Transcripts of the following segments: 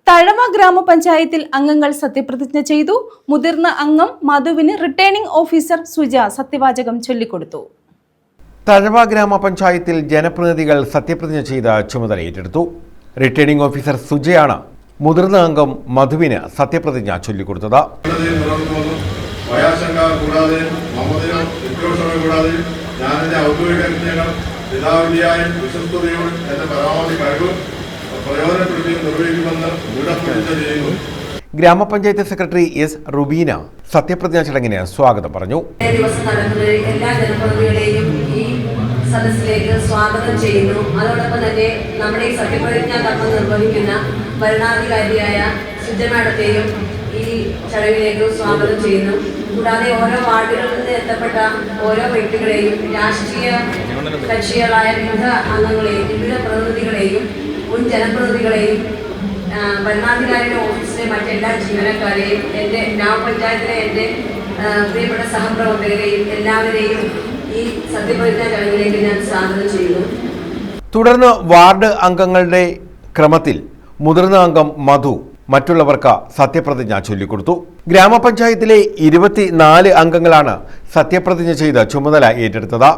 തഴവ ഗ്രാമപഞ്ചായത്തിൽ അംഗങ്ങൾ സത്യപ്രതിജ്ഞ ചെയ്തു. മുതിർന്ന അംഗം മധുവിന് റിട്ടേണിംഗ് ഓഫീസർ സുജ സത്യവാചകം ചൊല്ലിക്കൊടുത്തു. തഴവ ഗ്രാമപഞ്ചായത്തിൽ ജനപ്രതിനിധികൾ സത്യപ്രതിജ്ഞ ചെയ്ത ചുമതല ഏറ്റെടുത്തു. റിട്ടേണിംഗ് ഓഫീസർ സുജയാണ് മുതിർന്ന അംഗം മധുവിന് സത്യപ്രതിജ്ഞ ചൊല്ലിക്കൊടുത്തത്. ഗ്രാമപഞ്ചായത്ത് സെക്രട്ടറി എസ് റുബീന സത്യപ്രതിജ്ഞാ ചടങ്ങിന് സ്വാഗതം പറഞ്ഞു. എല്ലാ ജനപ്രതിനിധികളെയും ഈ സദസ്സിലേക്ക് സ്വാഗതം ചെയ്യുന്നു. അതോടൊപ്പം തന്നെ നമ്മുടെ ഈ സത്യപ്രതിജ്ഞാ കർമ്മം നിർവഹിക്കുന്ന ഭരണാധികാരിയായ സുജ മാഡത്തെയും ഈ ചടങ്ങിലേക്ക് സ്വാഗതം ചെയ്യുന്നു. കൂടാതെ ഓരോ വാർഡുകളിൽ നിന്ന് എത്തപ്പെട്ട ഓരോ വ്യക്തികളെയും രാഷ്ട്രീയ കക്ഷികളായ വിവിധ അംഗങ്ങളെയും വിവിധ പ്രതിനിധികളെയും മുൻ ജനപ്രതിനിധികളെയും ഭരണാധികാരിയുടെ ഓഫീസിലെ മറ്റെല്ലാ ജീവനക്കാരെയും എൻ്റെ ഗ്രാമപഞ്ചായത്തിലെ എൻ്റെ പ്രിയപ്പെട്ട സഹപ്രവർത്തകരെയും എല്ലാവരെയും ഈ സത്യപ്രതിജ്ഞാ ചടങ്ങിലേക്ക് ഞാൻ സ്വാഗതം ചെയ്യുന്നു. തുടർന്ന് വാർഡ് അംഗങ്ങളുടെ ക്രമത്തിൽ മുതിർന്ന അംഗം മധു മറ്റുള്ളവർക്ക് സത്യപ്രതിജ്ഞ ചൊല്ലിക്കൊടുത്തു. ഗ്രാമപഞ്ചായത്തിലെ 24 അംഗങ്ങളാണ് സത്യപ്രതിജ്ഞ ചെയ്ത് ചുമതല ഏറ്റെടുത്തത്.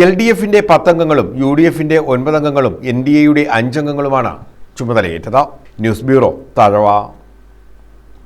LDF-ന്റെ 10 അംഗങ്ങളും UDF-ന്റെ 9 അംഗങ്ങളും NDA-യുടെ 5 അംഗങ്ങളുമാണ് ചുമതലയേറ്റത്. News bureau, Thazhava.